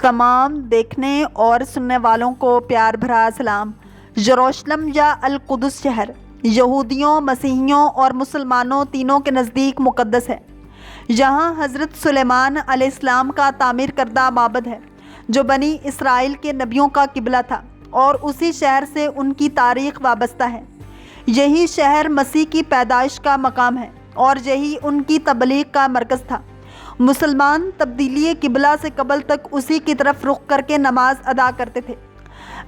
تمام دیکھنے اور سننے والوں کو پیار بھرا سلام۔ یروشلم یا القدس شہر یہودیوں، مسیحیوں اور مسلمانوں تینوں کے نزدیک مقدس ہے۔ یہاں حضرت سلیمان علیہ السلام کا تعمیر کردہ معبد ہے جو بنی اسرائیل کے نبیوں کا قبلہ تھا، اور اسی شہر سے ان کی تاریخ وابستہ ہے۔ یہی شہر مسیح کی پیدائش کا مقام ہے اور یہی ان کی تبلیغ کا مرکز تھا۔ مسلمان تبدیلی قبلہ سے قبل تک اسی کی طرف رخ کر کے نماز ادا کرتے تھے۔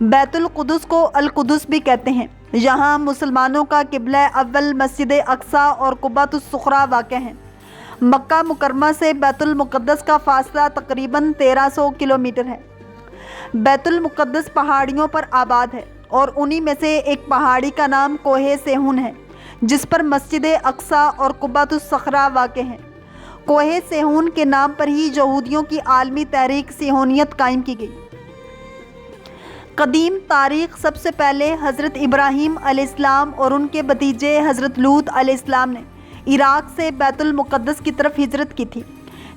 بیت القدس کو القدس بھی کہتے ہیں۔ یہاں مسلمانوں کا قبلہ اول مسجد اقصی اور قبۃ الصخرہ واقع ہیں۔ مکہ مکرمہ سے بیت المقدس کا فاصلہ تقریباً 1300 کلومیٹر ہے۔ بیت المقدس پہاڑیوں پر آباد ہے اور انہی میں سے ایک پہاڑی کا نام کوہ صہیون ہے جس پر مسجد اقصی اور قبۃ الصخرہ واقع ہیں۔ کوہ صہیون کے نام پر ہی یہودیوں کی عالمی تحریک صہیونیت قائم کی گئی۔ قدیم تاریخ سب سے پہلے حضرت ابراہیم علیہ السلام اور ان کے بھتیجے حضرت لوط علیہ السلام نے عراق سے بیت المقدس کی طرف ہجرت کی تھی۔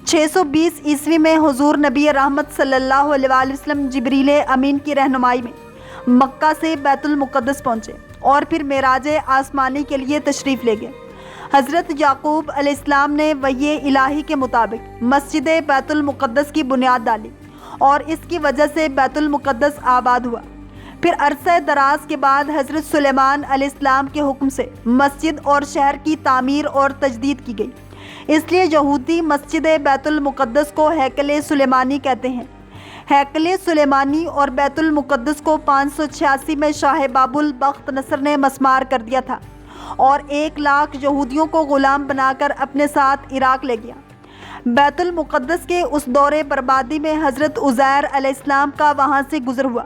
620 عیسوی میں حضور نبی رحمت صلی اللہ علیہ وآلہ وسلم جبریل امین کی رہنمائی میں مکہ سے بیت المقدس پہنچے اور پھر معراج آسمانی کے لیے تشریف لے گئے۔ حضرت یعقوب علیہ السلام نے وحی الہی کے مطابق مسجد بیت المقدس کی بنیاد ڈالی اور اس کی وجہ سے بیت المقدس آباد ہوا۔ پھر عرصہ دراز کے بعد حضرت سلیمان علیہ السلام کے حکم سے مسجد اور شہر کی تعمیر اور تجدید کی گئی۔ اس لیے یہودی مسجد بیت المقدس کو ہیکل سلیمانی کہتے ہیں۔ ہیکل سلیمانی اور بیت المقدس کو 586 میں شاہ باب البخت نصر نے مسمار کر دیا تھا اور 1,00,000 یہودیوں کو غلام بنا کر اپنے ساتھ عراق لے گیا۔ بیت المقدس کے اس دور بربادی میں حضرت عزیر علیہ السلام کا وہاں سے گزر ہوا۔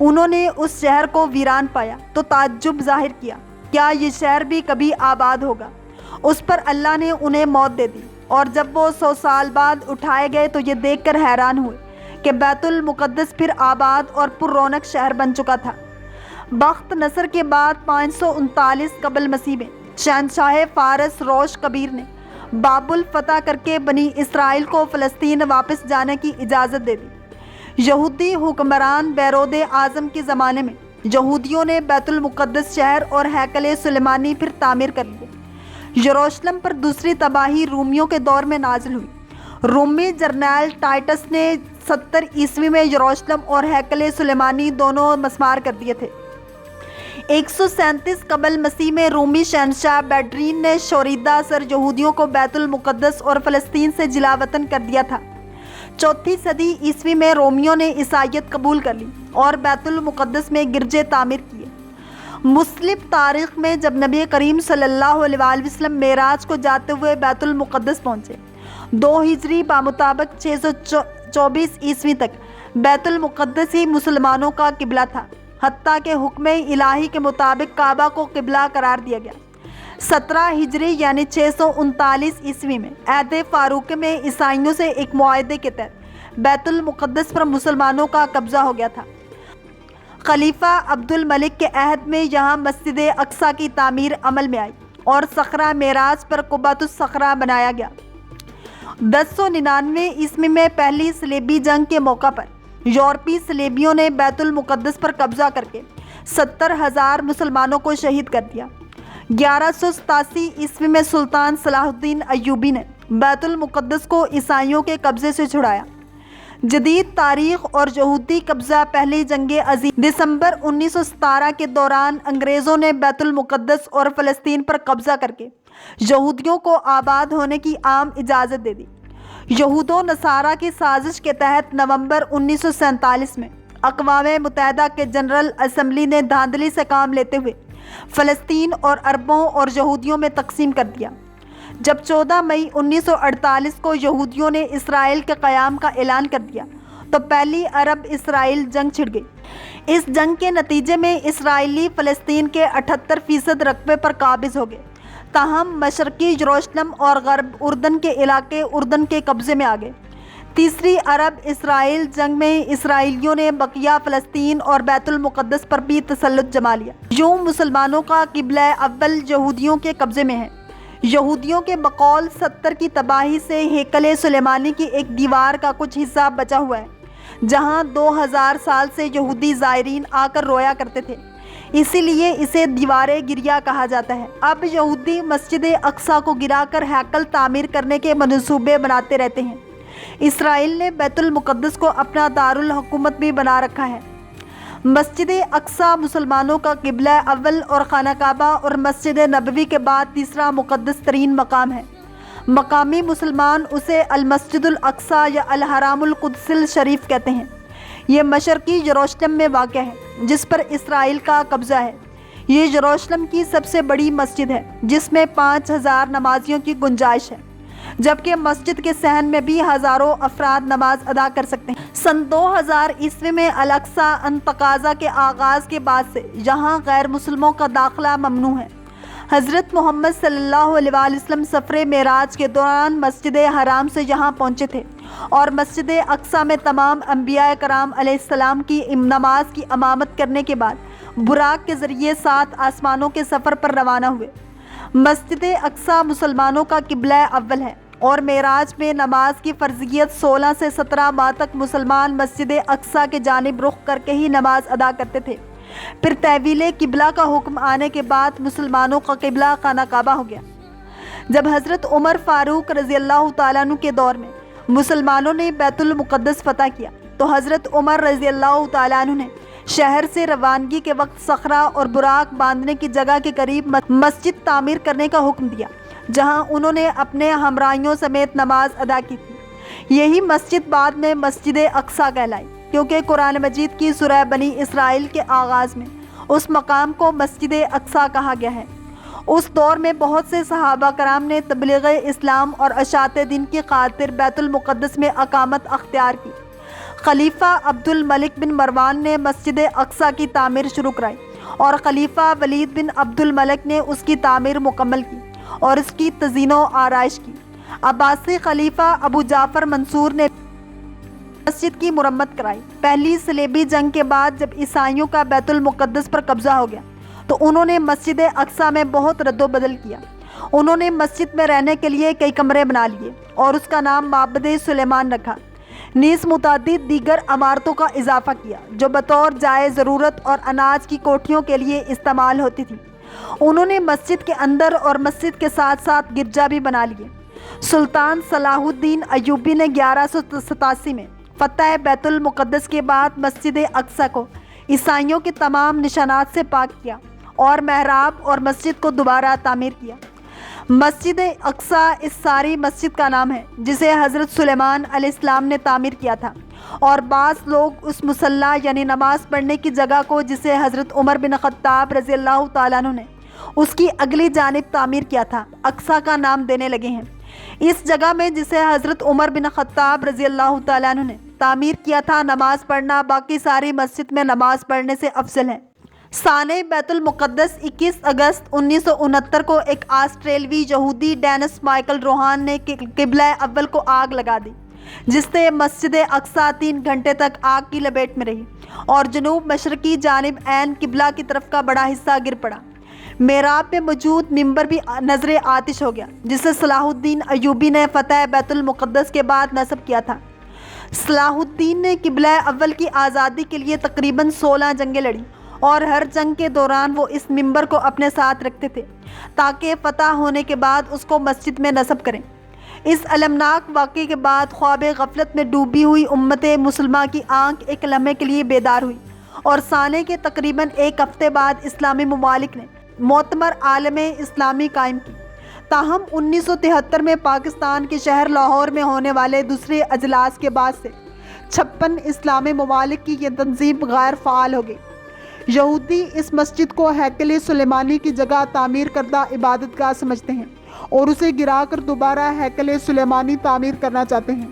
انہوں نے اس شہر کو ویران پایا تو تعجب ظاہر کیا، کیا یہ شہر بھی کبھی آباد ہوگا؟ اس پر اللہ نے انہیں موت دے دی، اور جب وہ 100 سال بعد اٹھائے گئے تو یہ دیکھ کر حیران ہوئے کہ بیت المقدس پھر آباد اور پر رونق شہر بن چکا تھا۔ بخت نصر کے بعد 539 قبل مسیح میں شہنشاہ فارس روش کبیر نے بابل فتح کر کے بنی اسرائیل کو فلسطین واپس جانے کی اجازت دے دی۔ یہودی حکمران بیرود اعظم کے زمانے میں یہودیوں نے بیت المقدس شہر اور ہیکل سلیمانی پھر تعمیر کر لیے۔ یروشلم پر دوسری تباہی رومیوں کے دور میں نازل ہوئی۔ رومی جرنیل ٹائٹس نے 70 عیسوی میں یروشلم اور ہیکل سلیمانی دونوں مسمار کر دیے تھے۔ 137 قبل مسیح میں رومی شہنشاہ بیڈرین نے شوریدہ اثر یہودیوں کو بیت المقدس اور فلسطین سے جلا وطن کر دیا تھا۔ 4 صدی عیسوی میں رومیوں نے عیسائیت قبول کر لی اور بیت المقدس میں گرجے تعمیر کیے۔ مسلم تاریخ میں جب نبی کریم صلی اللہ علیہ وآلہ وسلم معراج کو جاتے ہوئے بیت المقدس پہنچے، 2 ہجری بمطابق 624 عیسوی تک بیت المقدس ہی مسلمانوں کا قبلہ تھا، حتیٰ کہ حکم الہی کے مطابق کعبہ کو قبلہ قرار دیا گیا۔ 17 ہجری یعنی 639 عیسوی میں عہد فاروق میں عیسائیوں سے ایک معاہدے کے تحت بیت المقدس پر مسلمانوں کا قبضہ ہو گیا تھا۔ خلیفہ عبد الملک کے عہد میں یہاں مسجد اقصی کی تعمیر عمل میں آئی اور صخرہ معراج پر قبۃ الصخرہ بنایا گیا۔ 1099 عیسوی میں پہلی صلیبی جنگ کے موقع پر یورپی صلیبیوں نے بیت المقدس پر قبضہ کر کے 70,000 مسلمانوں کو شہید کر دیا۔ 1187 عیسوی میں سلطان صلاح الدین ایوبی نے بیت المقدس کو عیسائیوں کے قبضے سے چھڑایا۔ جدید تاریخ اور یہودی قبضہ پہلی جنگ عظیم دسمبر 1917 کے دوران انگریزوں نے بیت المقدس اور فلسطین پر قبضہ کر کے یہودیوں کو آباد ہونے کی عام اجازت دے دی۔ یہود و نصارہ کی سازش کے تحت نومبر 1947 میں اقوام متحدہ کے جنرل اسمبلی نے دھاندلی سے کام لیتے ہوئے فلسطین اور عربوں اور یہودیوں میں تقسیم کر دیا۔ جب 14 مئی 1948 کو یہودیوں نے اسرائیل کے قیام کا اعلان کر دیا تو پہلی عرب اسرائیل جنگ چھڑ گئی۔ اس جنگ کے نتیجے میں اسرائیلی فلسطین کے 78% رقبے پر قابض ہو گئے، تاہم مشرقی یروشلم اور غرب اردن کے علاقے اردن کے قبضے میں آ گئے۔ تیسری عرب اسرائیل جنگ میں اسرائیلیوں نے بقیہ فلسطین اور بیت المقدس پر بھی تسلط جما لیا۔ یوں مسلمانوں کا قبلہ اول یہودیوں کے قبضے میں ہے۔ یہودیوں کے بقول 70 کی تباہی سے ہیکل سلیمانی کی ایک دیوار کا کچھ حصہ بچا ہوا ہے جہاں 2000 سال سے یہودی زائرین آ کر رویا کرتے تھے، اسی لیے اسے دیوار گریا کہا جاتا ہے۔ اب یہودی مسجد اقصی کو گرا کر ہیکل تعمیر کرنے کے منصوبے بناتے رہتے ہیں۔ اسرائیل نے بیت المقدس کو اپنا دارالحکومت بھی بنا رکھا ہے۔ مسجد اقصی مسلمانوں کا قبلہ اول اور خانہ کعبہ اور مسجد نبوی کے بعد تیسرا مقدس ترین مقام ہے۔ مقامی مسلمان اسے المسجد الاقصی یا الحرام القدس الشریف کہتے ہیں۔ یہ مشرقی یروشلم میں واقع ہے، جس پر اسرائیل کا قبضہ ہے۔ یہ یروشلم کی سب سے بڑی مسجد ہے، جس میں 5000 نمازیوں کی گنجائش ہے، جبکہ مسجد کے صحن میں بھی ہزاروں افراد نماز ادا کر سکتے ہیں۔ سن 2000 عیسوی میں الاقصی انتقاضہ کے آغاز کے بعد سے یہاں غیر مسلموں کا داخلہ ممنوع ہے۔ حضرت محمد صلی اللہ علیہ وسلم سفر معراج کے دوران مسجد حرام سے یہاں پہنچے تھے اور مسجد اقصی میں تمام انبیاء کرام علیہ السلام کی نماز کی امامت کرنے کے بعد براق کے ذریعے 7 آسمانوں کے سفر پر روانہ ہوئے۔ مسجد اقصی مسلمانوں کا قبلہ اول ہے اور معراج میں نماز کی فرضیت 16 سے 17 ماہ تک مسلمان مسجد اقصی کے جانب رخ کر کے ہی نماز ادا کرتے تھے۔ پھر تحویل قبلہ کا حکم آنے کے بعد مسلمانوں کا قبلہ خانہ کعبہ ہو گیا۔ جب حضرت عمر فاروق رضی اللہ تعالیٰ عنہ کے دور میں مسلمانوں نے بیت المقدس فتح کیا تو حضرت عمر رضی اللہ تعالیٰ عنہ نے شہر سے روانگی کے وقت صخرہ اور براق باندھنے کی جگہ کے قریب مسجد تعمیر کرنے کا حکم دیا، جہاں انہوں نے اپنے ہمراہیوں سمیت نماز ادا کی تھی۔ یہی مسجد بعد میں مسجد اقصی کہلائی، کیونکہ قرآن مجید کی سورہ بنی اسرائیل کے آغاز میں اس مقام کو مسجد اقصی کہا گیا ہے۔ اس دور میں بہت سے صحابہ کرام نے تبلیغ اسلام اور اشاعت دین کی خاطر بیت المقدس میں اقامت اختیار کی۔ خلیفہ عبد الملک بن مروان نے مسجد اقصی کی تعمیر شروع کرائی اور خلیفہ ولید بن عبد الملک نے اس کی تعمیر مکمل کی اور اس کی تزئین و آرائش کی۔ عباسی خلیفہ ابو جعفر منصور نے مسجد کی مرمت کرائی۔ پہلی صلیبی جنگ کے بعد جب عیسائیوں کا بیت المقدس پر قبضہ ہو گیا تو انہوں نے مسجد اقصی میں بہت رد و بدل کیا۔ انہوں نے مسجد میں رہنے کے لیے کئی کمرے بنا لیے اور اس کا نام معبد سلیمان رکھا، نیز متعدد دیگر عمارتوں کا اضافہ کیا جو بطور جائے ضرورت اور اناج کی کوٹھیوں کے لیے استعمال ہوتی تھی۔ انہوں نے مسجد کے اندر اور مسجد کے ساتھ ساتھ گرجا بھی بنا لیے۔ سلطان صلاح الدین ایوبی نے 1187 میں فتح بیت المقدس کے بعد مسجد اقصی کو عیسائیوں کے تمام نشانات سے پاک کیا اور محراب اور مسجد کو دوبارہ تعمیر کیا۔ مسجد اقصی اس ساری مسجد کا نام ہے جسے حضرت سلیمان علیہ السلام نے تعمیر کیا تھا، اور بعض لوگ اس مصلی یعنی نماز پڑھنے کی جگہ کو جسے حضرت عمر بن خطاب رضی اللہ تعالیٰ عنہ نے اس کی اگلی جانب تعمیر کیا تھا، اقصی کا نام دینے لگے ہیں۔ اس جگہ میں جسے حضرت عمر بن خطاب رضی اللہ تعالیٰ عنہ نے تعمیر کیا تھا، نماز پڑھنا باقی ساری مسجد میں نماز پڑھنے سے افضل ہے۔ سانِ بیت المقدس 21 اگست 1969 کو ایک آسٹریلوی یہودی ڈینس مائیکل روہان نے قبلہ اول کو آگ لگا دی، جس سے مسجد اقصی 3 گھنٹے تک آگ کی لپیٹ میں رہی اور جنوب مشرقی جانب عین قبلہ کی طرف کا بڑا حصہ گر پڑا۔ محراب میں موجود ممبر بھی نظر آتش ہو گیا، جسے صلاح الدین ایوبی نے فتح بیت المقدس کے بعد نصب کیا تھا۔ صلاح الدین نے قبلہ اول کی آزادی کے لیے تقریباً 16 جنگیں لڑیں اور ہر جنگ کے دوران وہ اس ممبر کو اپنے ساتھ رکھتے تھے تاکہ فتح ہونے کے بعد اس کو مسجد میں نصب کریں۔ اس المناک واقعے کے بعد خواب غفلت میں ڈوبی ہوئی امت مسلمہ کی آنکھ ایک لمحے کے لیے بیدار ہوئی اور سانے کے تقریباً 1 ہفتے بعد اسلامی ممالک نے معتبر عالم اسلامی قائم کی۔ تاہم 1973 میں پاکستان کے شہر لاہور میں ہونے والے دوسرے اجلاس کے بعد سے 56 اسلامی ممالک کی یہ تنظیم غیر فعال ہو گئی۔ یہودی اس مسجد کو ہیکل سلیمانی کی جگہ تعمیر کردہ عبادت گاہ سمجھتے ہیں اور اسے گرا کر دوبارہ ہیکل سلیمانی تعمیر کرنا چاہتے ہیں،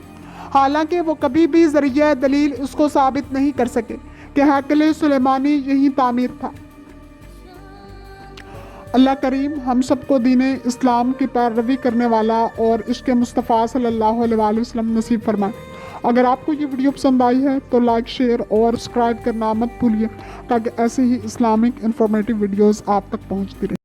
حالانکہ وہ کبھی بھی ذریعہ دلیل اس کو ثابت نہیں کر سکے کہ ہیکل سلیمانی یہی تعمیر تھا۔ اللہ کریم ہم سب کو دین اسلام کی پیروی کرنے والا اور عشق مصطفیٰ صلی اللہ علیہ وآلہ وسلم نصیب فرمائے۔ اگر آپ کو یہ ویڈیو پسند آئی ہے تو لائک، شیئر اور سبسکرائب کرنا مت بھولیے تاکہ ایسے ہی اسلامک انفارمیٹیو ویڈیوز آپ تک پہنچتی رہیں۔